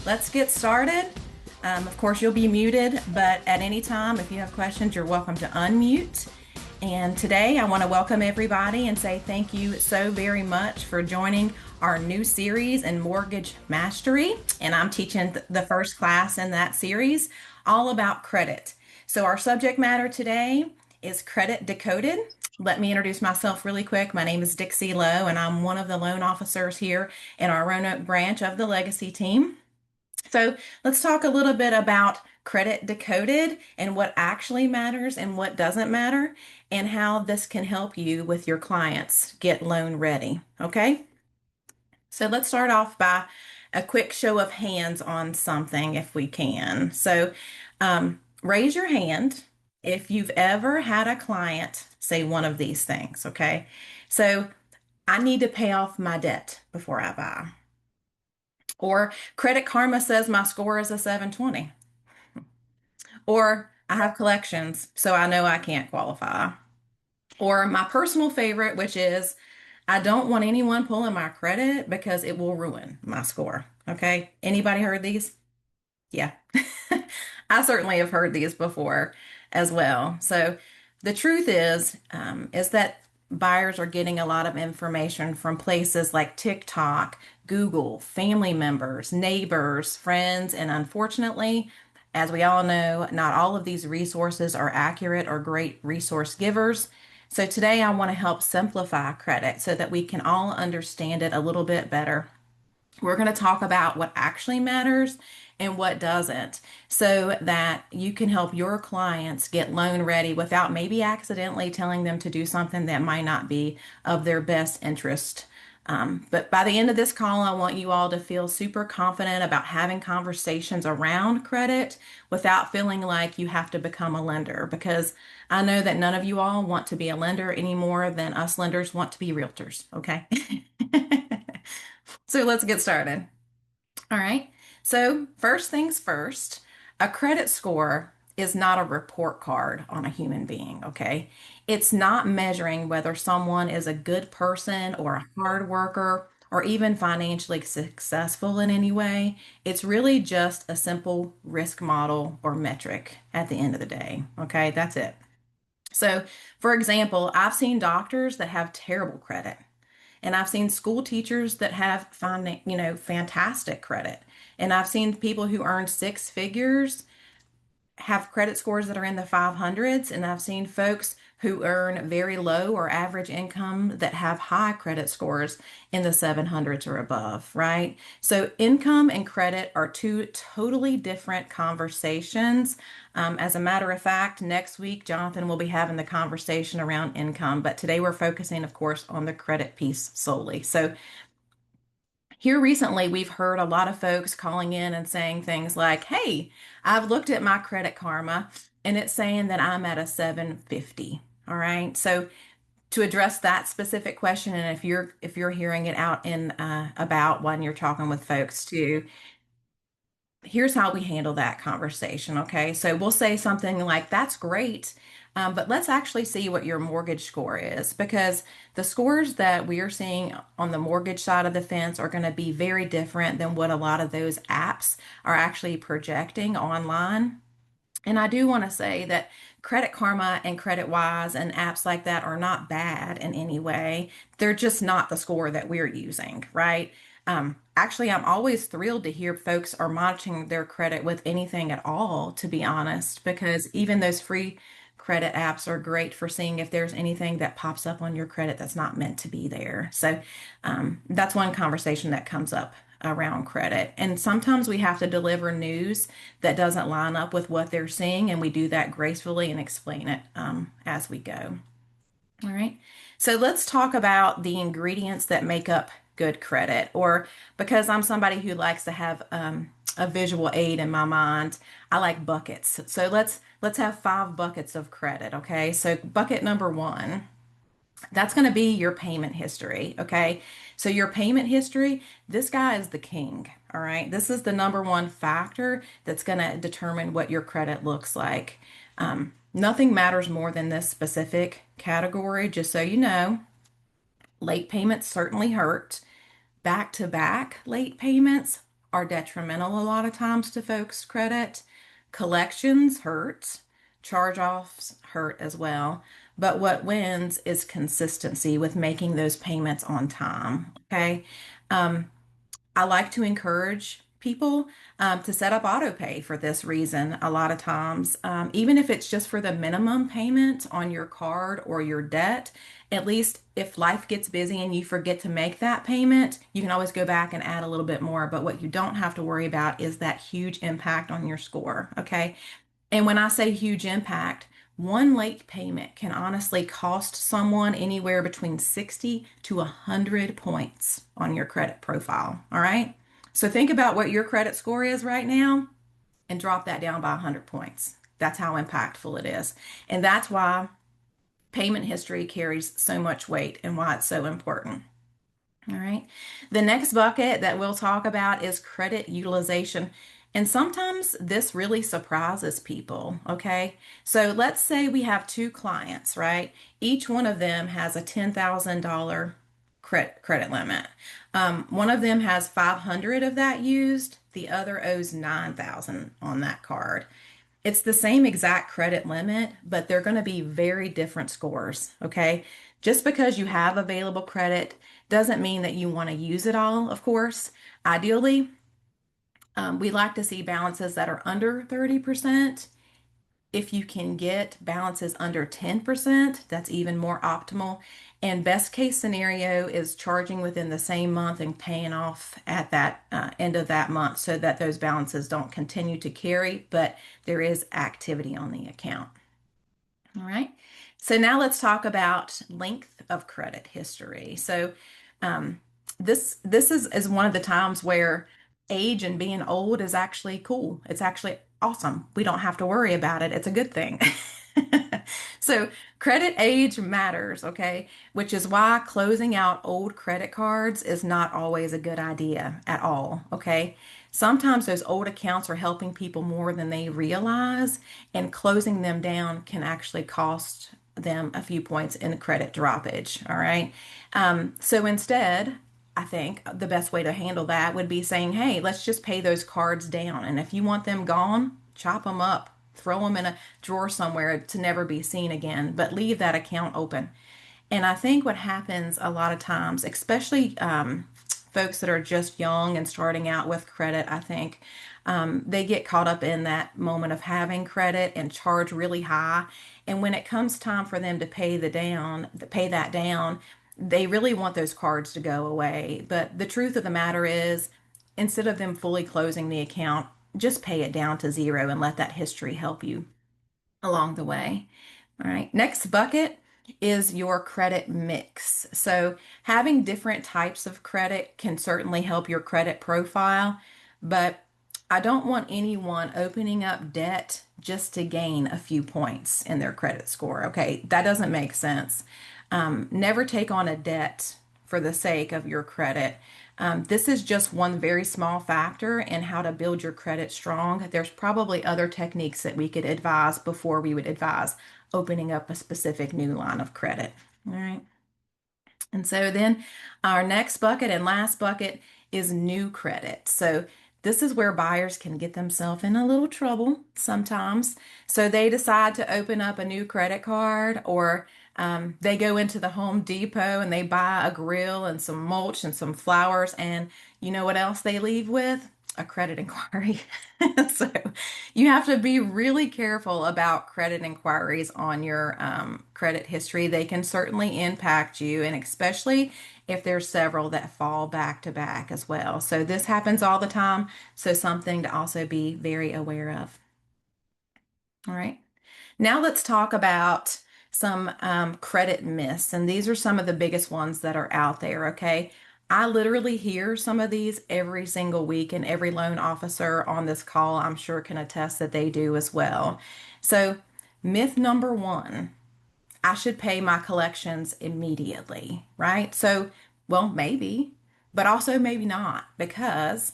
let's get started. Of course, you'll be muted, but at any time, if you have questions, you're welcome to unmute. And today, I want to welcome everybody and say thank you so very much for joining our new series in Mortgage Mastery. And I'm teaching the first class in that series, all about credit. So, our subject matter today is Credit Decoded. Let me introduce myself really quick. My name is Dixie Lowe, and I'm one of the loan officers here in our Roanoke branch of the Legacy team. So let's talk a little bit about Credit Decoded and what actually matters and what doesn't matter, and how this can help you with your clients get loan ready. Okay? So let's start off by a quick show of hands on something if we can. So raise your hand if you've ever had a client say one of these things. Okay? So I need to pay off my debt before I buy. Or Credit Karma says my score is a 720. Or I have collections, so I know I can't qualify. Or my personal favorite, which is I don't want anyone pulling my credit because it will ruin my score. Okay. Anybody heard these? Yeah. I certainly have heard these before as well. So the truth is that buyers are getting a lot of information from places like TikTok, Google, family members, neighbors, friends, and unfortunately, as we all know, not all of these resources are accurate or great resource givers. So today I want to help simplify credit so that we can all understand it a little bit better. We're going to talk about what actually matters and what doesn't so that you can help your clients get loan ready without maybe accidentally telling them to do something that might not be of their best interest. But by the end of this call, I want you all to feel super confident about having conversations around credit without feeling like you have to become a lender, because I know that none of you all want to be a lender any more than us lenders want to be realtors. Okay. So let's get started. All right. So, first things first, a credit score is not a report card on a human being, okay? It's not measuring whether someone is a good person or a hard worker or even financially successful in any way. It's really just a simple risk model or metric at the end of the day, okay? That's it. So, for example, I've seen doctors that have terrible credit. And I've seen school teachers that have fantastic credit. And I've seen people who earn six figures have credit scores that are in the 500s. And I've seen folks who earn very low or average income that have high credit scores in the 700s or above, right? So income and credit are two totally different conversations. As a matter of fact, next week, Jonathan will be having the conversation around income, but today we're focusing, of course, on the credit piece solely. So here recently, we've heard a lot of folks calling in and saying things like, hey, I've looked at my Credit Karma and it's saying that I'm at a 750. All right. So to address that specific question, and if you're hearing it out in about when you're talking with folks too, here's how we handle that conversation. Okay. So we'll say something like, that's great. But let's actually see what your mortgage score is, because the scores that we are seeing on the mortgage side of the fence are going to be very different than what a lot of those apps are actually projecting online. And I do want to say that Credit Karma and Credit Wise and apps like that are not bad in any way. They're just not the score that we're using, right? Actually, I'm always thrilled to hear folks are monitoring their credit with anything at all, to be honest, because even those free credit apps are great for seeing if there's anything that pops up on your credit that's not meant to be there. So that's one conversation that comes up around credit. And sometimes we have to deliver news that doesn't line up with what they're seeing, and we do that gracefully and explain it as we go. All right. So let's talk about the ingredients that make up good credit, or because I'm somebody who likes to have a visual aid in my mind, I like buckets. So let's have 5 buckets of credit. Okay. So bucket number one, that's going to be your payment history. Okay. So your payment history, this guy is the king. All right. This is the number one factor that's going to determine what your credit looks like. Nothing matters more than this specific category, just so you know. Late payments certainly hurt. Back to back late payments are detrimental a lot of times to folks' credit. Collections hurt, charge-offs hurt as well. But what wins is consistency with making those payments on time. Okay. I like to encourage people to set up auto pay for this reason a lot of times. Even if it's just for the minimum payment on your card or your debt, at least if life gets busy and you forget to make that payment, you can always go back and add a little bit more. But what you don't have to worry about is that huge impact on your score. Okay. And when I say huge impact, one late payment can honestly cost someone anywhere between 60 to 100 points on your credit profile. All right. So think about what your credit score is right now and drop that down by 100 points. That's how impactful it is. And that's why payment history carries so much weight and why it's so important. All right. The next bucket that we'll talk about is credit utilization. And sometimes this really surprises people. Okay. So let's say we have two clients, right? Each one of them has a $10,000 credit limit. One of them has 500 of that used. The other owes 9,000 on that card. It's the same exact credit limit, but they're going to be very different scores. Okay. Just because you have available credit doesn't mean that you want to use it all, of course. Ideally, we like to see balances that are under 30%. If you can get balances under 10%, that's even more optimal. And best case scenario is charging within the same month and paying off at that end of that month so that those balances don't continue to carry, but there is activity on the account. All right. So now let's talk about length of credit history. So um, this is one of the times where age and being old is actually cool. It's actually awesome. We don't have to worry about it. It's a good thing. So credit age matters, okay? Which is why closing out old credit cards is not always a good idea at all, okay? Sometimes those old accounts are helping people more than they realize, and closing them down can actually cost them a few points in credit droppage, all right? So instead, I think the best way to handle that would be saying, hey, let's just pay those cards down. And if you want them gone, chop them up, throw them in a drawer somewhere to never be seen again, but leave that account open. And I think what happens a lot of times, especially folks that are just young and starting out with credit, I think they get caught up in that moment of having credit and charge really high. And when it comes time for them to pay that down, they really want those cards to go away. But the truth of the matter is, instead of them fully closing the account, just pay it down to zero and let that history help you along the way. All right. Next bucket is your credit mix. So having different types of credit can certainly help your credit profile, but I don't want anyone opening up debt just to gain a few points in their credit score. Okay, that doesn't make sense. Never take on a debt for the sake of your credit. This is just one very small factor in how to build your credit strong. There's probably other techniques that we could advise before we would advise opening up a specific new line of credit. All right. And so then our next bucket and last bucket is new credit. So this is where buyers can get themselves in a little trouble sometimes. So they decide to open up a new credit card, or they go into the Home Depot and they buy a grill and some mulch and some flowers. And you know what else they leave with? A credit inquiry. So you have to be really careful about credit inquiries on your credit history. They can certainly impact you, and especially if there's several that fall back to back as well. So this happens all the time. So something to also be very aware of. All right. Now let's talk about some credit myths, and these are some of the biggest ones that are out there, okay? I literally hear some of these every single week, and every loan officer on this call, I'm sure, can attest that they do as well. So, myth number one, I should pay my collections immediately, right? So, well, maybe, but also maybe not, because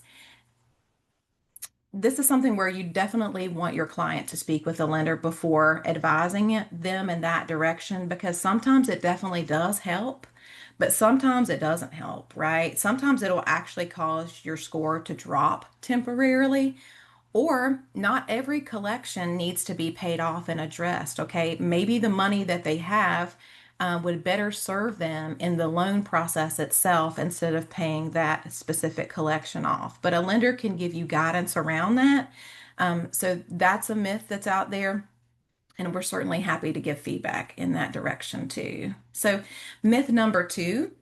this is something where you definitely want your client to speak with a lender before advising them in that direction, because sometimes it definitely does help. but sometimes it doesn't help, right? Sometimes it'll actually cause your score to drop temporarily, or not every collection needs to be paid off and addressed, okay? Maybe the money that they have would better serve them in the loan process itself instead of paying that specific collection off. But a lender can give you guidance around that. So that's a myth that's out there. And we're certainly happy to give feedback in that direction too. So, myth number two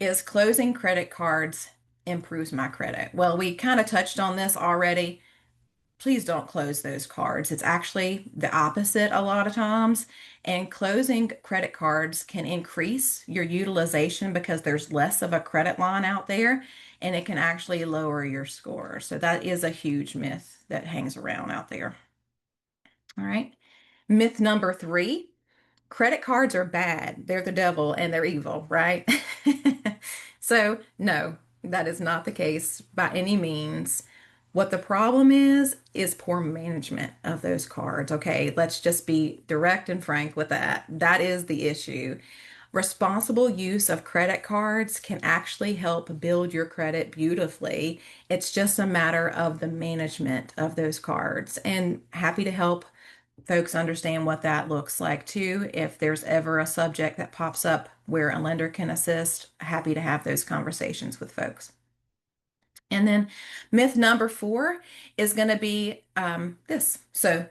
is closing credit cards improves my credit. Well, we kind of touched on this already. Please don't close those cards. It's actually the opposite a lot of times. And closing credit cards can increase your utilization because there's less of a credit line out there, and it can actually lower your score. So, that is a huge myth that hangs around out there. All right. Myth number three, credit cards are bad. They're the devil and they're evil, right? So, no, that is not the case by any means. What the problem is poor management of those cards. Okay, let's just be direct and frank with that. That is the issue. Responsible use of credit cards can actually help build your credit beautifully. It's just a matter of the management of those cards. And happy to help folks understand what that looks like too. If there's ever a subject that pops up where a lender can assist, happy to have those conversations with folks. And then myth number four is going to be this. So,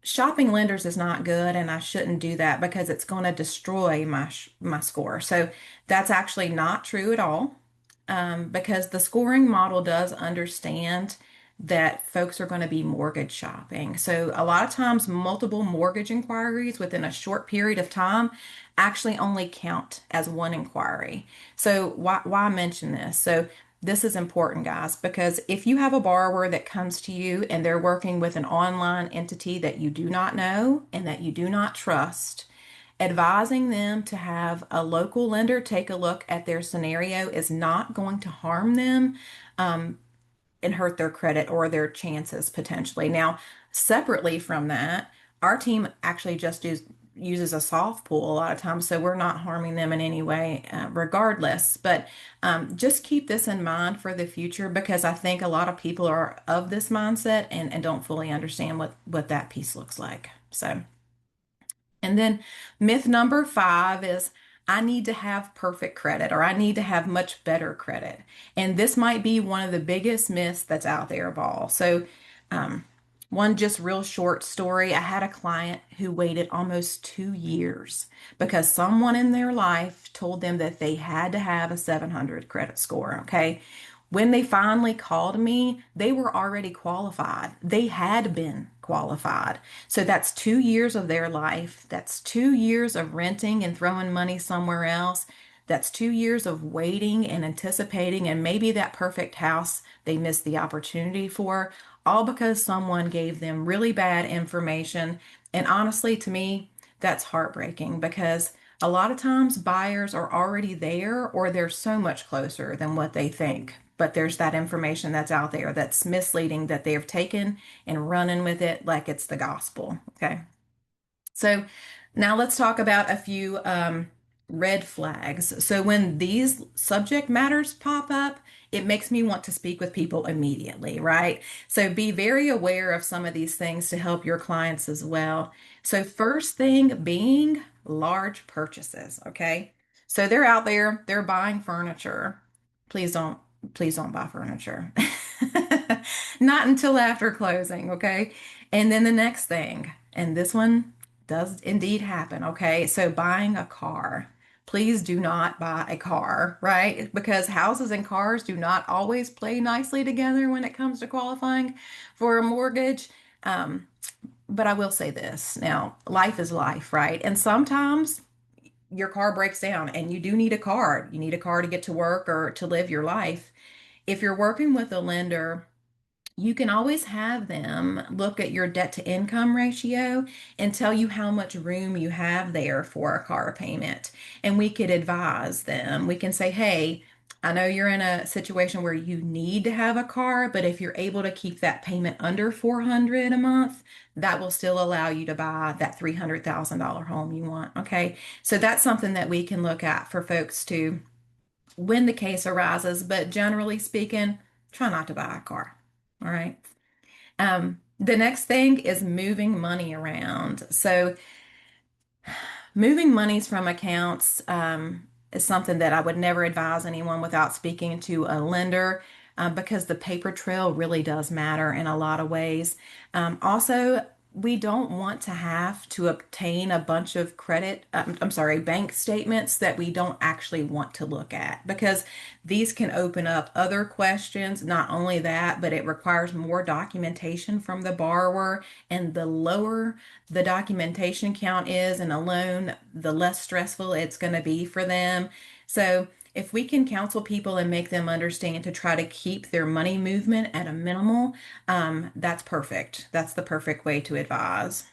shopping lenders is not good, and I shouldn't do that because it's going to destroy my score. So, that's actually not true at all, because the scoring model does understand that folks are going to be mortgage shopping. So a lot of times, multiple mortgage inquiries within a short period of time actually only count as one inquiry. So why mention this? So this is important, guys, because if you have a borrower that comes to you and they're working with an online entity that you do not know and that you do not trust, advising them to have a local lender take a look at their scenario is not going to harm them and hurt their credit or their chances potentially. Now, separately from that, our team actually just uses a soft pull a lot of times, so we're not harming them in any way, regardless. But just keep this in mind for the future because I think a lot of people are of this mindset and don't fully understand what that piece looks like. So. And then myth number five is I need to have perfect credit or I need to have much better credit. And this might be one of the biggest myths that's out there of all. So, um, one just real short story. I had a client who waited almost 2 years because someone in their life told them that they had to have a 700 credit score. Okay. When they finally called me, they were already qualified. They had been qualified. So that's 2 years of their life. That's 2 years of renting and throwing money somewhere else. That's 2 years of waiting and anticipating, and maybe that perfect house they missed the opportunity for, all because someone gave them really bad information. And honestly, to me, that's heartbreaking because a lot of times buyers are already there or they're so much closer than what they think. But there's that information that's out there that's misleading that they've taken and running with it like it's the gospel. Okay. So now let's talk about a few red flags. So when these subject matters pop up, it makes me want to speak with people immediately, right? So be very aware of some of these things to help your clients as well. So first thing being large purchases, okay? So they're out there, they're buying furniture. Please don't, please don't buy furniture. Not until after closing, okay? And then the next thing, and this one does indeed happen. Okay. So buying a car, please do not buy a car, right? Because houses and cars do not always play nicely together when it comes to qualifying for a mortgage. Um, but I will say this now, life is life, right? And sometimes your car breaks down and you do need a car. You need a car to get to work or to live your life. If you're working with a lender, you can always have them look at your debt to income ratio and tell you how much room you have there for a car payment. And we could advise them. We can say, hey, I know you're in a situation where you need to have a car, but if you're able to keep that payment under 400 a month, that will still allow you to buy that $300,000 home you want. Okay. So that's something that we can look at for folks to when the case arises, but generally speaking, try not to buy a car. All right. The next thing is moving money around. So moving monies from accounts is something that I would never advise anyone without speaking to a lender because the paper trail really does matter in a lot of ways. Also, we don't want to have to obtain a bunch of I'm sorry, bank statements that we don't actually want to look at because these can open up other questions. Not only that, but it requires more documentation from the borrower, and the lower the documentation count is in a loan, the less stressful it's going to be for them. So, if we can counsel people and make them understand to try to keep their money movement at a minimal, that's perfect. That's the perfect way to advise.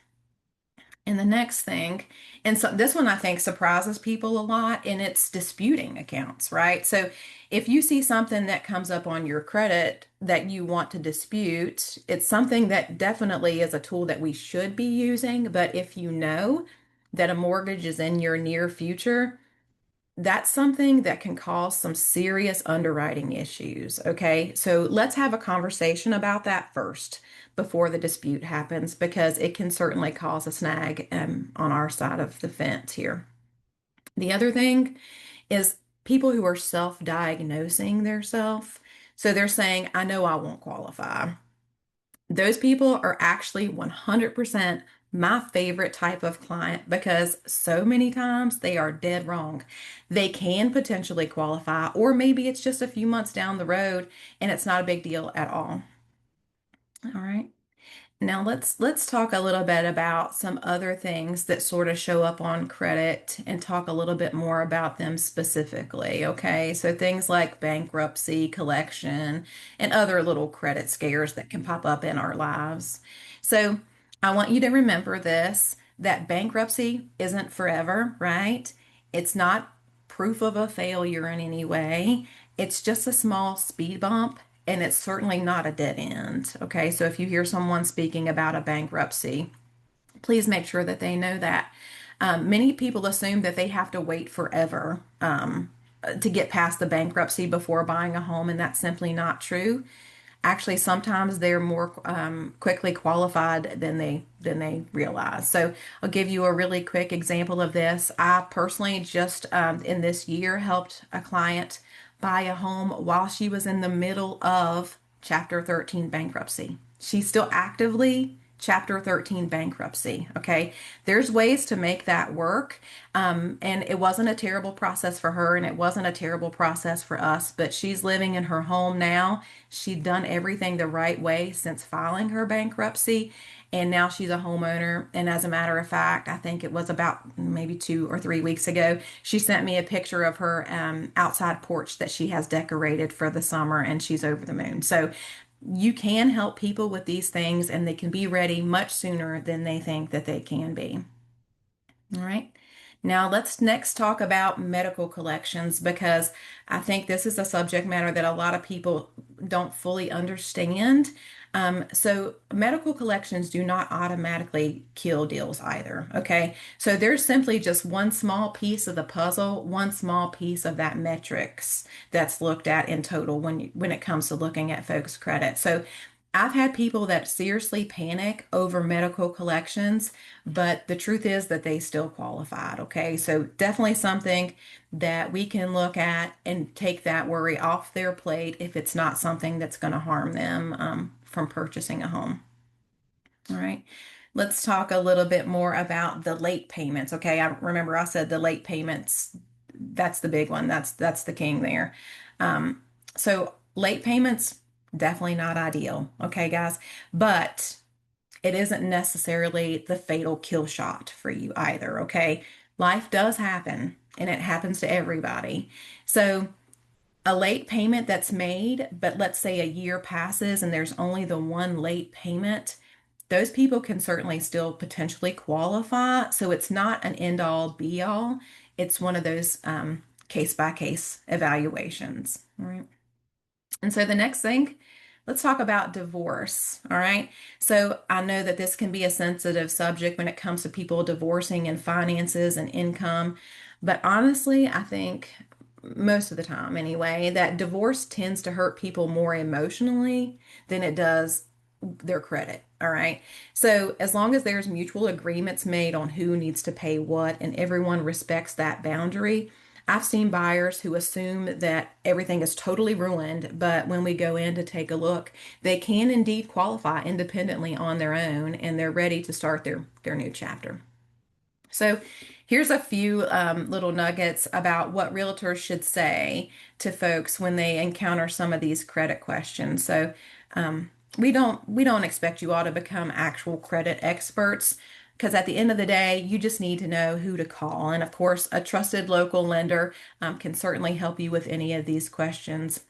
And the next thing, and so this one I think surprises people a lot, and it's disputing accounts, right? So if you see something that comes up on your credit that you want to dispute, it's something that definitely is a tool that we should be using. But if you know that a mortgage is in your near future, that's something that can cause some serious underwriting issues. Okay, so let's have a conversation about that first before the dispute happens because it can certainly cause a snag on our side of the fence here. The other thing is people who are self-diagnosing themselves. So they're saying, I know I won't qualify. Those people are actually 100% my favorite type of client because so many times they are dead wrong. They can potentially qualify, or maybe it's just a few months down the road and it's not a big deal at all. All right. Now let's talk a little bit about some other things that sort of show up on credit and talk a little bit more about them specifically, okay? So things like bankruptcy, collection, and other little credit scares that can pop up in our lives. So I want you to remember this, that bankruptcy isn't forever, right? It's not proof of a failure in any way. It's just a small speed bump, and it's certainly not a dead end. Okay, so if you hear someone speaking about a bankruptcy, please make sure that they know that. Many people assume that they have to wait forever to get past the bankruptcy before buying a home, and that's simply not true. Actually, sometimes they're more quickly qualified than they realize. So I'll give you a really quick example of this. I personally just in this year helped a client buy a home while she was in the middle of Chapter 13 bankruptcy. She's still actively Chapter 13 bankruptcy. Okay. There's ways to make that work. And it wasn't a terrible process for her and it wasn't a terrible process for us, but she's living in her home now. She'd done everything the right way since filing her bankruptcy. And now she's a homeowner. And as a matter of fact, I think it was about maybe 2 or 3 weeks ago, she sent me a picture of her outside porch that she has decorated for the summer, and she's over the moon. So you can help people with these things, and they can be ready much sooner than they think that they can be. All right. Now let's next talk about medical collections because I think this is a subject matter that a lot of people don't fully understand. So medical collections do not automatically kill deals either. Okay. So there's simply just one small piece of the puzzle, one small piece of that metrics that's looked at in total when it comes to looking at folks' credit. So I've had people that seriously panic over medical collections, but the truth is that they still qualified. Okay. So definitely something that we can look at and take that worry off their plate if it's not something that's going to harm them from purchasing a home. All right. Let's talk a little bit more about the late payments. Okay. I remember I said the late payments, that's the big one. That's the king there. So late payments, definitely not ideal. Okay, guys. But it isn't necessarily the fatal kill shot for you either. Okay. Life does happen and it happens to everybody. So a late payment that's made, but let's say a year passes and there's only the one late payment, those people can certainly still potentially qualify. So it's not an end all be all. It's one of those case by case evaluations. All right. And so the next thing, let's talk about divorce. All right. So I know that this can be a sensitive subject when it comes to people divorcing and finances and income. But honestly, I think most of the time anyway, that divorce tends to hurt people more emotionally than it does their credit. All right. So as long as there's mutual agreements made on who needs to pay what and everyone respects that boundary, I've seen buyers who assume that everything is totally ruined, but when we go in to take a look, they can indeed qualify independently on their own and they're ready to start their new chapter. So here's a few little nuggets about what realtors should say to folks when they encounter some of these credit questions. So we don't expect you all to become actual credit experts because at the end of the day, you just need to know who to call. And of course, a trusted local lender can certainly help you with any of these questions.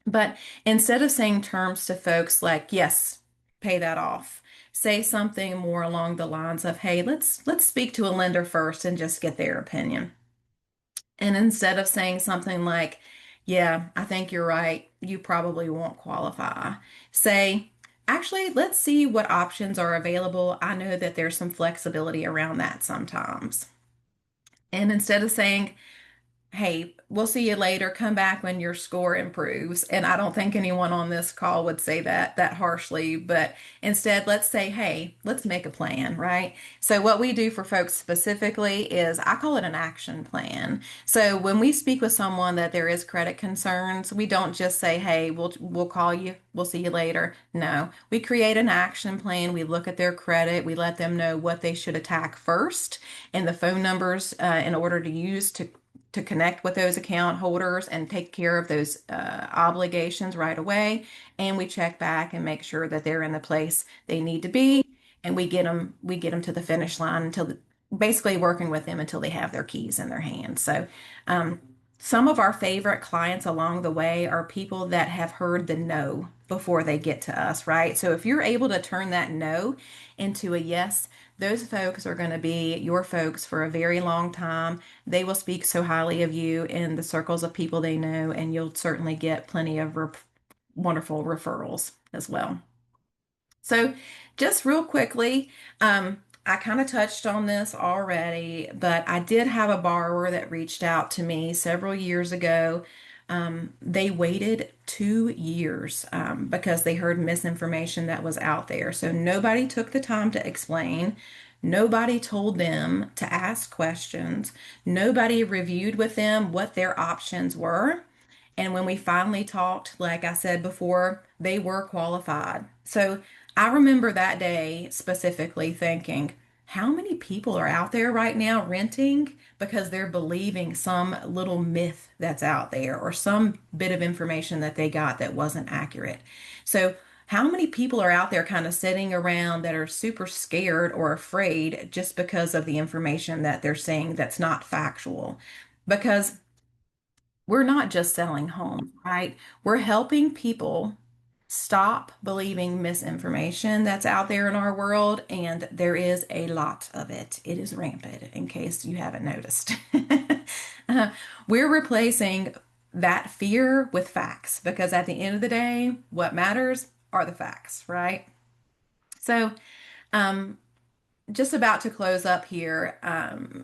But instead of saying terms to folks like, yes, pay that off, say something more along the lines of, hey, let's speak to a lender first and just get their opinion. And instead of saying something like, yeah, I think you're right, you probably won't qualify, say, actually, let's see what options are available. I know that there's some flexibility around that sometimes. And instead of saying, hey, we'll see you later. Come back when your score improves. And I don't think anyone on this call would say that harshly, but instead, let's say, hey, let's make a plan, right? So what we do for folks specifically is I call it an action plan. So when we speak with someone that there is credit concerns, we don't just say, hey, we'll call you. We'll see you later. No, we create an action plan. We look at their credit. We let them know what they should attack first and the phone numbers in order to use to connect with those account holders and take care of those obligations right away. And we check back and make sure that they're in the place they need to be, and we get them to the finish line until basically working with them until they have their keys in their hands. So um, some of our favorite clients along the way are people that have heard the no before they get to us, right? So if you're able to turn that no into a yes, those folks are going to be your folks for a very long time. They will speak so highly of you in the circles of people they know, and you'll certainly get plenty of wonderful referrals as well. So, just real quickly, I kind of touched on this already, but I did have a borrower that reached out to me several years ago. They waited 2 years because they heard misinformation that was out there. So, nobody took the time to explain. Nobody told them to ask questions. Nobody reviewed with them what their options were. And when we finally talked, like I said before, they were qualified. So I remember that day specifically thinking, how many people are out there right now renting because they're believing some little myth that's out there or some bit of information that they got that wasn't accurate? So, how many people are out there kind of sitting around that are super scared or afraid just because of the information that they're saying that's not factual? Because we're not just selling homes, right? We're helping people stop believing misinformation that's out there in our world, and there is a lot of it. It is rampant, in case you haven't noticed. We're replacing that fear with facts because at the end of the day, what matters are the facts, right? So, um, just about to close up here.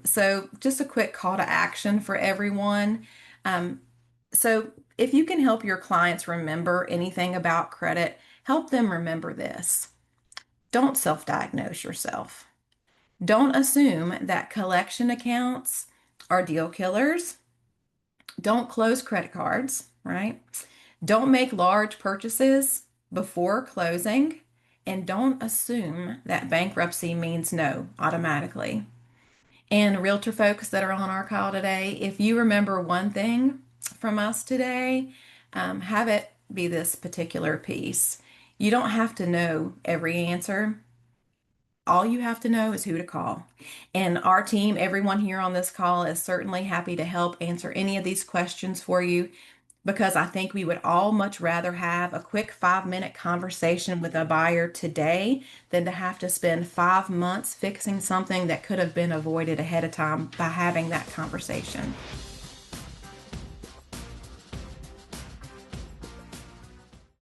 So, just a quick call to action for everyone. Um, so, if you can help your clients remember anything about credit, help them remember this. Don't self diagnose yourself. Don't assume that collection accounts are deal killers. Don't close credit cards, right? Don't make large purchases before closing. And don't assume that bankruptcy means no automatically. And realtor folks that are on our call today, if you remember one thing from us today, have it be this particular piece. You don't have to know every answer. All you have to know is who to call. And our team, everyone here on this call, is certainly happy to help answer any of these questions for you because I think we would all much rather have a quick 5-minute conversation with a buyer today than to have to spend 5 months fixing something that could have been avoided ahead of time by having that conversation.